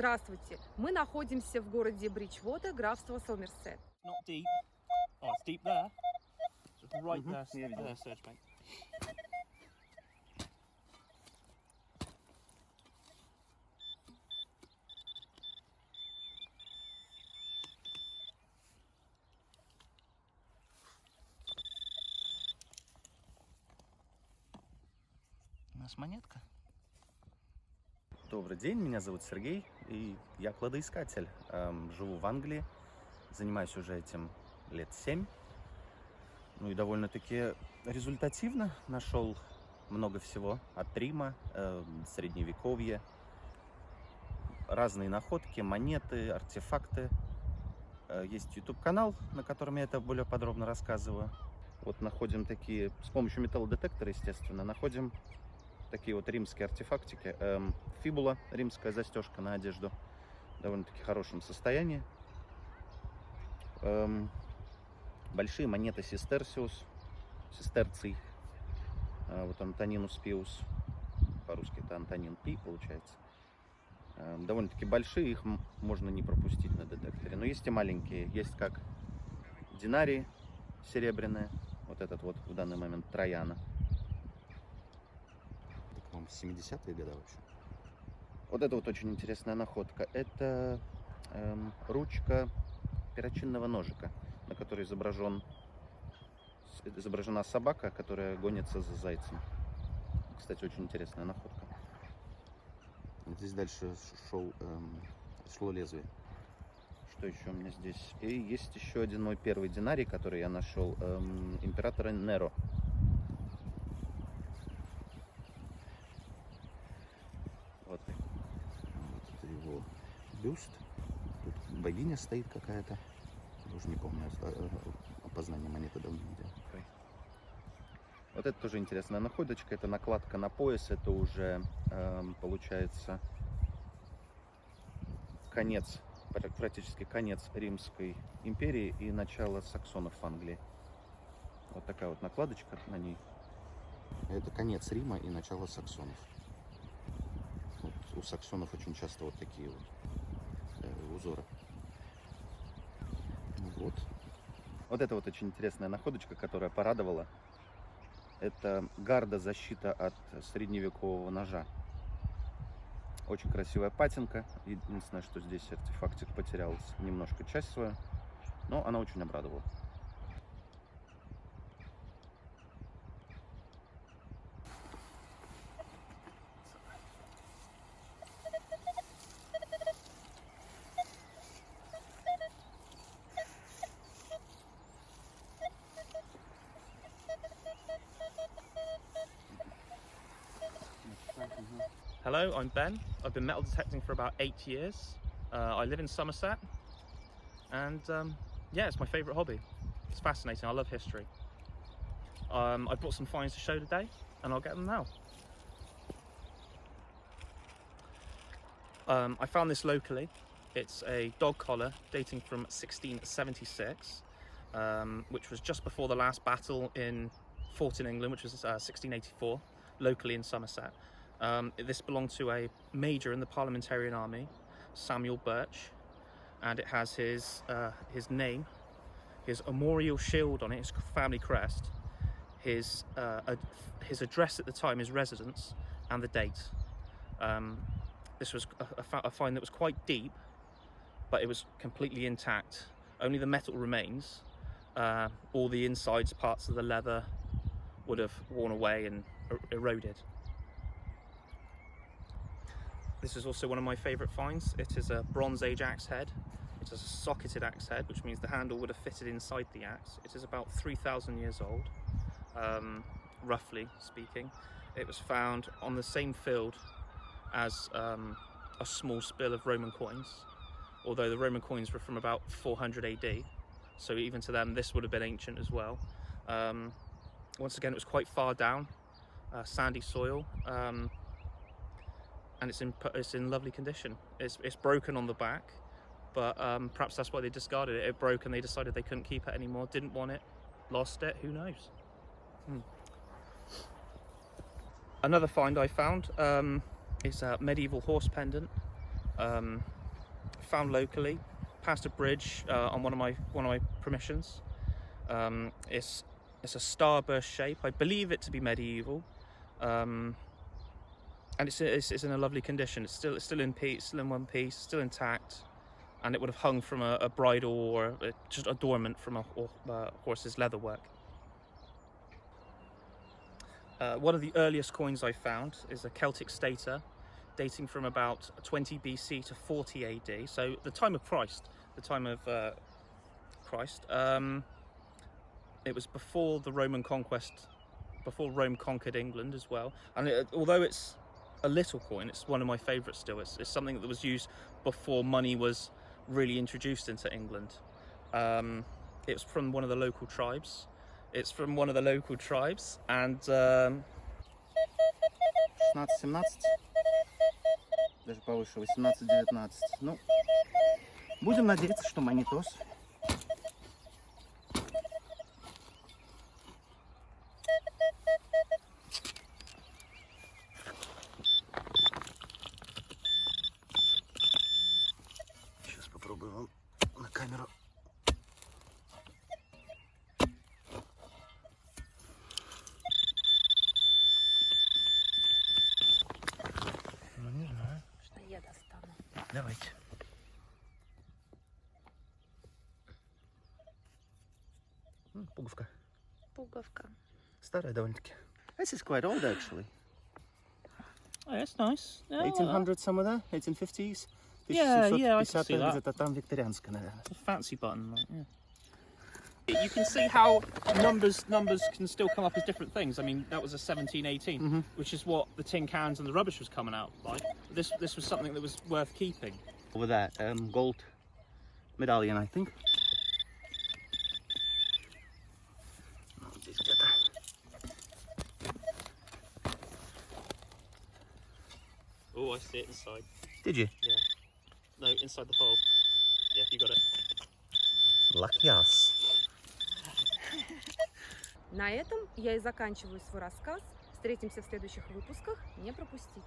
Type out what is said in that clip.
Здравствуйте! Мы находимся в городе Бриджвотер, графство Сомерсет. Not deep. Oh, it's deep there. Just right there. There, search, mate. У нас монетка. Добрый день, меня зовут Сергей, и я кладоискатель. Живу в Англии, занимаюсь уже этим лет 7. Ну и довольно-таки результативно. Нашел много всего от Рима, Средневековья, разные находки, монеты, артефакты. Есть YouTube-канал, на котором я это более подробно рассказываю. Вот находим такие, с помощью металлодетектора, естественно, находим такие вот римские артефактики. Фибула, римская застежка на одежду, в довольно-таки хорошем состоянии. Большие монеты сестерций, вот Антонинус пиус, по-русски это Антонин Пи получается. Довольно-таки большие, их можно не пропустить на детекторе. Но есть и маленькие, есть как динарии серебряные, вот этот вот в данный момент Трояна. 70-е годы вообще. Вот это вот очень интересная находка. Это ручка перочинного ножика, на которой изображена собака, которая гонится за зайцем. Кстати, очень интересная находка. Здесь дальше шло лезвие. Что еще у меня здесь? И есть еще один мой первый динарий, который я нашел, императора Неро. Вот. Вот это его бюст. Тут богиня стоит какая-то. Уже не помню, опознание монеты давно не делал. Вот это тоже интересная находочка. Это накладка на пояс. Это уже получается конец, практически конец Римской империи и начало саксонов в Англии. Вот такая вот накладочка на ней. Это конец Рима и начало саксонов. Вот у саксонов очень часто вот такие вот узоры. Вот. Вот это вот очень интересная находочка, которая порадовала. Это гарда, защита от средневекового ножа. Очень красивая патинка. Единственное, что здесь артефактик потерял немножко часть свою, но она очень обрадовала. Hello, I'm Ben. I've been metal detecting for about 8 years. I live in Somerset, and yeah, it's my favourite hobby. It's fascinating. I love history. I brought some finds to show today, and I'll get them now. I found this locally. It's a dog collar dating from 1676, which was just before the last battle fought in England, which was 1684, locally in Somerset. This belonged to a major in the Parliamentarian Army, Samuel Birch, and it has his name, his armorial shield on it, his family crest, his address at the time, his residence, and the date. This was a find that was quite deep, but it was completely intact. Only the metal remains. All the insides parts of the leather would have worn away and eroded. This is also one of my favourite finds. It is a Bronze Age axe head. It is a socketed axe head, which means the handle would have fitted inside the axe. It is about 3,000 years old, roughly speaking. It was found on the same field as a small spill of Roman coins, although the Roman coins were from about 400 AD. So even to them, this would have been ancient as well. Once again, it was quite far down, sandy soil. And it's in lovely condition. It's broken on the back, but perhaps that's why they discarded it. It broke and they decided they couldn't keep it anymore, didn't want it, lost it, who knows. Another find I found is a medieval horse pendant. found locally, past a bridge on one of my permissions. It's a starburst shape. I believe it to be medieval, and it's in a lovely condition. It's still in one piece, still intact, and it would have hung from a bridle or just adornment from a horse's leatherwork. One of the earliest coins I found is a Celtic stater, dating from about 20 BC to 40 AD, so the time of Christ. It was before the Roman conquest, before Rome conquered England as well. And although it's a little coin, it's one of my favourites still. It's something that was used before money was really introduced into England. It's from one of the local tribes. And 16-17, даже повыше, 18-19. Ну, будем надеяться, что монетос. Сейчас попробую вам на камеру. Ну, не знаю. Что я достану? Давайте. Пуговка. Пуговка. Старая довольно-таки. This is quite old, actually. oh, that's nice. Yeah, 1800 some of that, 1850s. Yeah, I can see 1750 that. где-то там викторианская, наверное. It's a fancy button, like, yeah. You can see how numbers can still come up as different things. I mean, that was a 1718, which is what the tin cans and the rubbish was coming out like. This was something that was worth keeping. Over that gold medallion, I think. Ну, вот здесь где-то. Oh, I see it inside. Did you? Yeah. No, inside the hole. Yeah, you got it. Lucky us. На этом я и заканчиваю свой рассказ. Встретимся в следующих выпусках. Не пропустите.